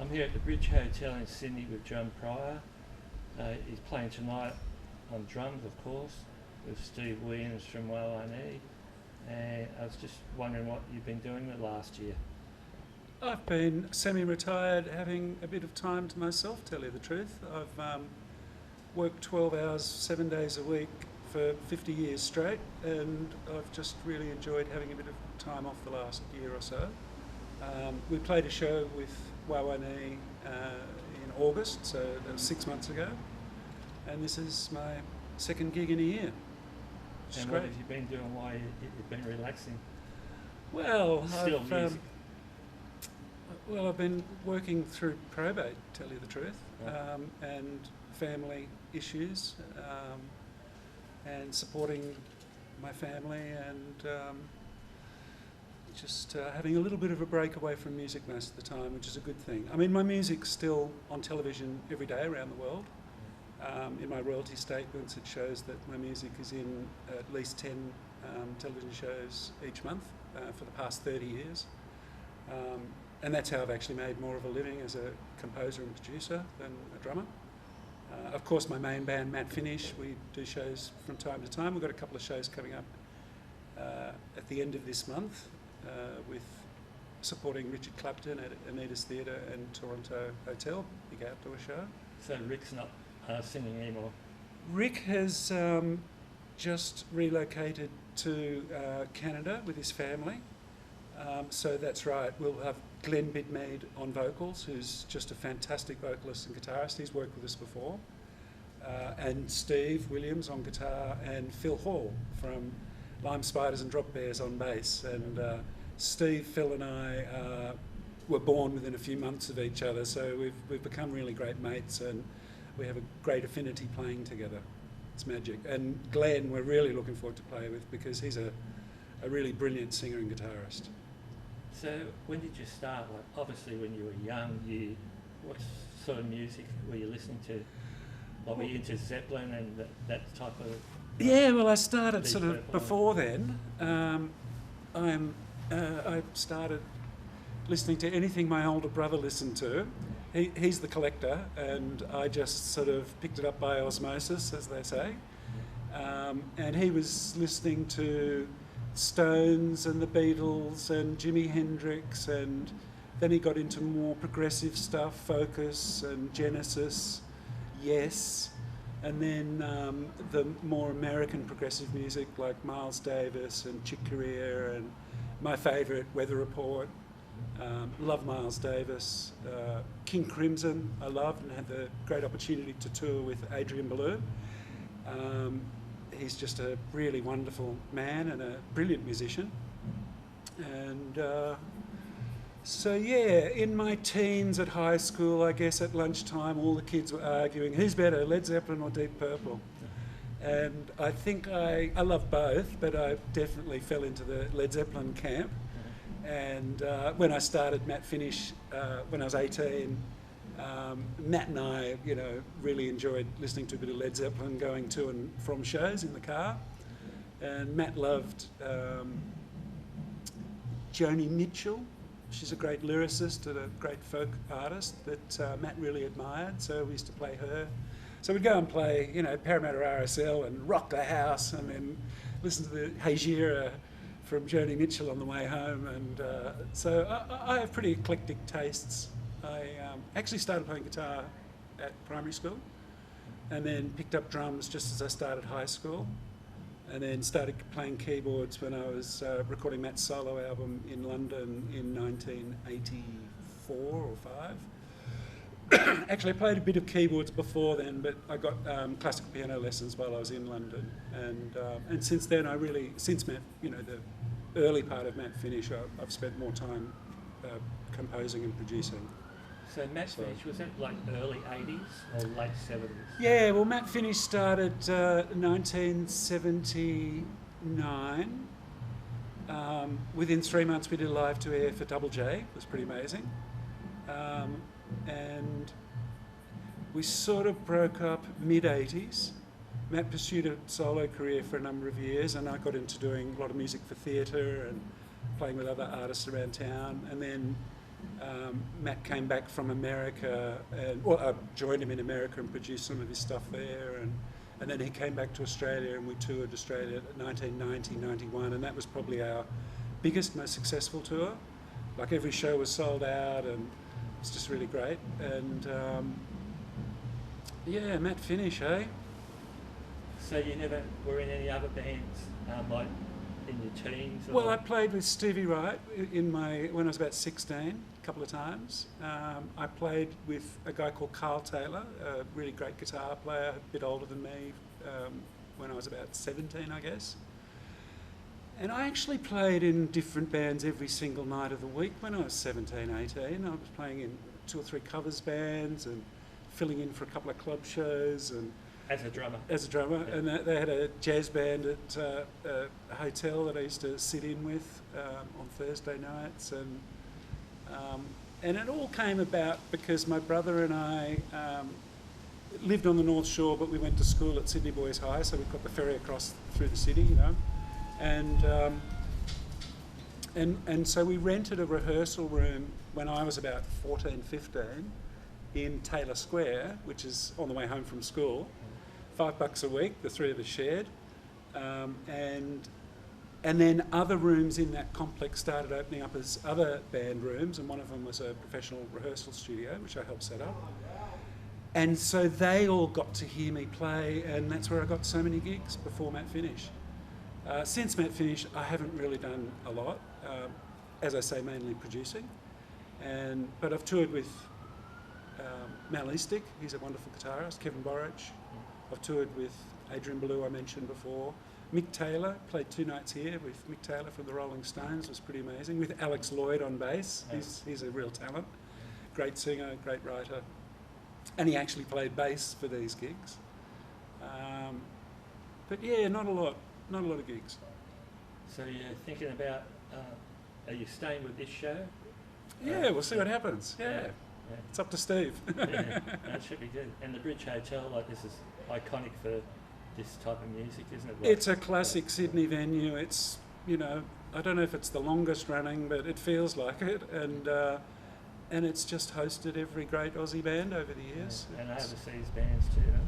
I'm here at the Bridge Hotel in Sydney with John Pryor. He's playing tonight on drums, of course, with Steve Williams from Wa Wa Nee. And I was just wondering what you've been doing the last year. I've been semi-retired, having a bit of time to myself, tell you the truth. I've worked 12 hours, 7 days a week for 50 years straight, and I've just really enjoyed having a bit of time off the last year or so. We played a show with Wa Wa Nee in August, so that was 6 months ago, and this is my second gig in a year. And what have you been doing while you've been relaxing? Well, Still music. I've been working through probate, tell you the truth, Right. and family issues, and supporting my family, and just having a little bit of a break away from music most of the time, which is a good thing. I mean, my music's still on television every day around the world. In my royalty statements, it shows that my music is in at least 10 television shows each month for the past 30 years. And that's how I've actually made more of a living as a composer and producer than a drummer. Of course, my main band, Matt Finish, we do shows from time to time. We've got a couple of shows coming up at the end of this month with supporting Richard Clapton at Anita's Theatre and Toronto Hotel, big outdoor show. So Rick's not singing anymore? Rick has just relocated to Canada with his family. So that's right, we'll have Glenn Bidmead on vocals, who's just a fantastic vocalist and guitarist. He's worked with us before. And Steve Williams on guitar, and Phil Hall from Lime Spiders and Drop Bears on bass. And Steve, Phil and I were born within a few months of each other, so we've become really great mates, and we have a great affinity playing together. It's magic. And Glenn, we're really looking forward to play with, because he's a really brilliant singer and guitarist. So when did you start? Like, obviously when you were young, what sort of music were you listening to? Like, were you into Zeppelin and that type of... Yeah, well, I started sort of Purple. before then. I started listening to anything my older brother listened to. He's the collector, and I just sort of picked it up by osmosis, as they say. And he was listening to Stones and the Beatles and Jimi Hendrix, and then he got into more progressive stuff, Focus and Genesis, Yes, and then the more American progressive music like Miles Davis and Chick Corea, and my favourite, Weather Report. Love Miles Davis. King Crimson I loved, and had the great opportunity to tour with Adrian Belew. He's just a really wonderful man and a brilliant musician. And so yeah, in my teens at high school, I guess at lunchtime, all the kids were arguing, who's better, Led Zeppelin or Deep Purple? And I think I love both, but I definitely fell into the Led Zeppelin camp. And when I started Matt Finish, when I was 18, Matt and I, really enjoyed listening to a bit of Led Zeppelin, going to and from shows in the car. And Matt loved Joni Mitchell. She's a great lyricist and a great folk artist that Matt really admired, so we used to play her. So we'd go and play, Parramatta RSL and rock the house, and then listen to the Hey Gira from Joni Mitchell on the way home. And so I have pretty eclectic tastes. I actually started playing guitar at primary school, and then picked up drums just as I started high school, and then started playing keyboards when I was recording Matt's solo album in London in 1984 or 5. Actually, I played a bit of keyboards before then, but I got classical piano lessons while I was in London, and since then since Matt, the early part of Matt Finish, I've spent more time composing and producing. So Matt Finish, was that like early 80s or late 70s? Yeah, well, Matt Finish started 1979. Within 3 months we did a live to air for Double J. It was pretty amazing. And we sort of broke up mid-80s. Matt pursued a solo career for a number of years, and I got into doing a lot of music for theatre and playing with other artists around town. And then Matt came back from America, and I joined him in America and produced some of his stuff there, and then he came back to Australia, and we toured Australia at 1990, 91, and that was probably our biggest, most successful tour. Like every show was sold out, and it's just really great. And yeah, Matt Finish, eh? So you never were in any other bands, like in your teens? Or? Well, I played with Stevie Wright when I was about 16, a couple of times. I played with a guy called Carl Taylor, a really great guitar player, a bit older than me, when I was about 17, I guess. And I actually played in different bands every single night of the week when I was 17, 18. I was playing in 2 or 3 covers bands and filling in for a couple of club shows. And as a drummer? As a drummer. Yeah. And they had a jazz band at a hotel that I used to sit in with on Thursday nights. And it all came about because my brother and I lived on the North Shore, but we went to school at Sydney Boys High, so we got the ferry across through the city, you know. And so we rented a rehearsal room when I was about 14, 15 in Taylor Square, which is on the way home from school. $5 a week, the 3 of us shared. And then other rooms in that complex started opening up as other band rooms, and one of them was a professional rehearsal studio, which I helped set up. And so they all got to hear me play, and that's where I got so many gigs before Matt Finish. Since Matt Finish, I haven't really done a lot. As I say, mainly producing. But I've toured with Mal Eastick, he's a wonderful guitarist, Kevin Borich. I've toured with Adrian Belew, I mentioned before. Mick Taylor, played 2 nights here with Mick Taylor from the Rolling Stones, was pretty amazing. With Alex Lloyd on bass, he's a real talent. Great singer, great writer. And he actually played bass for these gigs. But yeah, not a lot of gigs. So you're thinking about, are you staying with this show? Yeah, we'll see what happens. Yeah. It's up to Steve. Yeah, that should be good. And the Bridge Hotel, like, this is iconic for this type of music, isn't it? Like, it's a classic Sydney venue. It's, you know, I don't know if it's the longest running, but it feels like it. And it's just hosted every great Aussie band over the years. Yeah. And overseas bands too, don't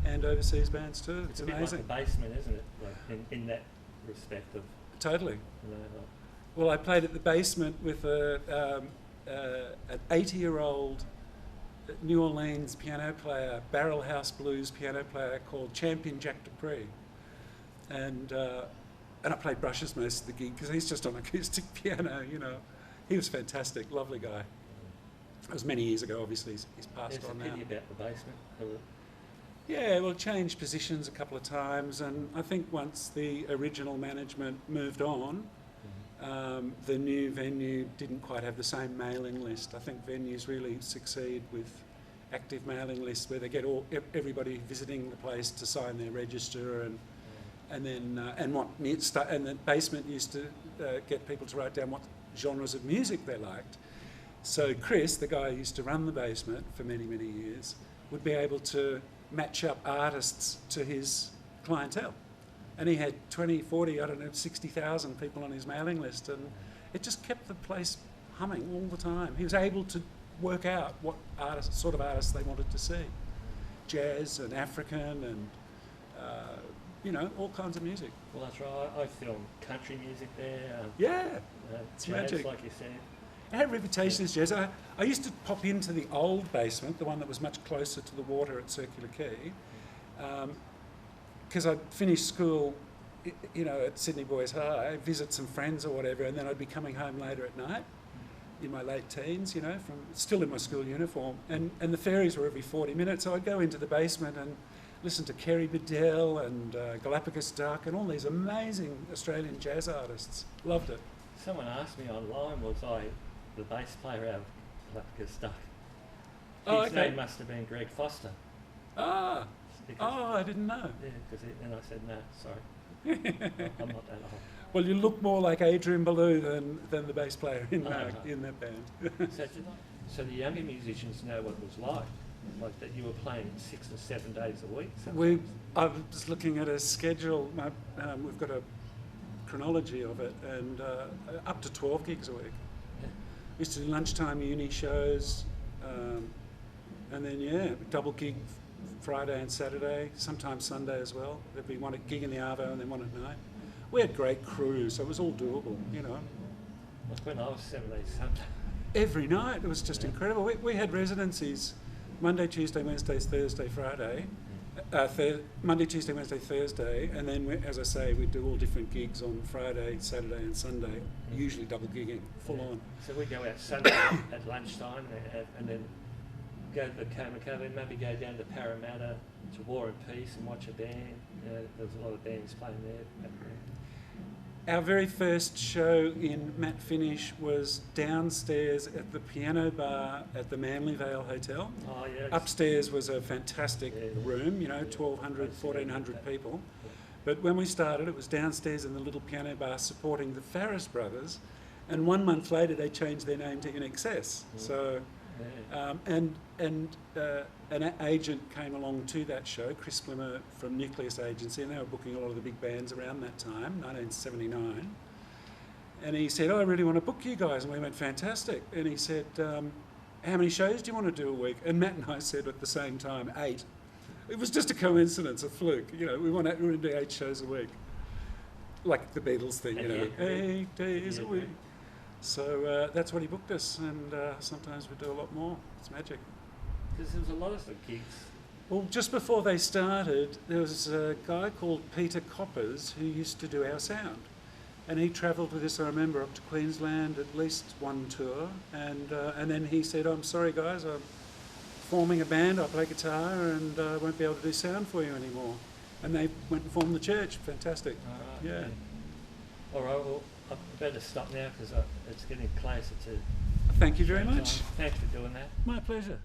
they? And overseas bands too. It's a bit amazing. Like the Basement, isn't it? Like in that respect of. Totally. You know, like, well, I played at the Basement with an 80-year-old New Orleans piano player, barrel house blues piano player called Champion Jack Dupree, and I played brushes most of the gig because he's just on acoustic piano. You know, he was fantastic, lovely guy. It was many years ago. Obviously, he's passed on now. There's a pity about the Basement. Yeah, well, changed positions a couple of times, and I think once the original management moved on, the new venue didn't quite have the same mailing list. I think venues really succeed with active mailing lists where they get everybody visiting the place to sign their register, and the Basement used to get people to write down what genres of music they liked. So Chris, the guy who used to run the Basement for many, many years, would be able to match up artists to his clientele. And he had 20, 40, 60,000 people on his mailing list, and it just kept the place humming all the time. He was able to work out what sort of artists they wanted to see. Jazz and African and, all kinds of music. Well, that's right. I filmed country music there. It's jazz, magic. like you said. It had a reputation as jazz. I used to pop into the old Basement, the one that was much closer to the water at Circular Quay, because I'd finished school, at Sydney Boys High, visit some friends or whatever, and then I'd be coming home later at night in my late teens, still in my school uniform, and the ferries were every 40 minutes, so I'd go into the Basement and listen to Kerry Bedell and Galapagos Duck and all these amazing Australian jazz artists. Loved it. Someone asked me online, was I the bass player out of Galapagos Duck? His name must have been Greg Foster. I didn't know. Yeah, and I said, no, sorry. I'm not that old. Well, you look more like Adrian Belew than the bass player in that band. So the younger musicians know what it was like that you were playing 6 or 7 days a week. I was looking at a schedule. We've got a chronology of it, and up to 12 gigs a week. Yeah. We used to do lunchtime uni shows, and then double gig Friday and Saturday, sometimes Sunday as well. There'd be one at gig in the Arvo and then one at night. We had great crews, so it was all doable, you know. Like when I was 17, Sunday. Every night, it was just incredible. We had residencies Monday, Tuesday, Wednesday, Thursday, Friday. Monday, Tuesday, Wednesday, Thursday, and then, as I say, we'd do all different gigs on Friday, Saturday and Sunday, usually double gigging, full on. So we go out Sunday at lunchtime and then go to the Kamikaze and maybe go down to Parramatta to War and Peace and watch a band. You know, there was a lot of bands playing there back then. Our very first show in Matt Finish was downstairs at the piano bar at the Manly Vale Hotel. Oh, yes. Upstairs was a fantastic room, you know, 1,200, 1,400 people. But when we started, it was downstairs in the little piano bar supporting the Farris brothers. And 1 month later, they changed their name to In Excess. So, an agent came along to that show, Chris Blimmer from Nucleus Agency, and they were booking a lot of the big bands around that time, 1979. And he said, I really want to book you guys. And we went, fantastic. And he said, how many shows do you want to do a week? And Matt and I said at the same time, 8. It was just a coincidence, a fluke. You know, we want to do 8 shows a week. Like the Beatles thing, you know, 8 days a week. So that's what he booked us, and sometimes we do a lot more. It's magic. Because there was a lot of the gigs. Well, just before they started, there was a guy called Peter Coppers who used to do our sound. And he travelled with us, I remember, up to Queensland at least one tour. And then he said, I'm sorry guys, I'm forming a band, I play guitar and I won't be able to do sound for you anymore. And they went and formed the church. Fantastic. Yeah. All right, well, I better stop now because it's getting closer to... Thank you very much. Thanks for doing that. My pleasure.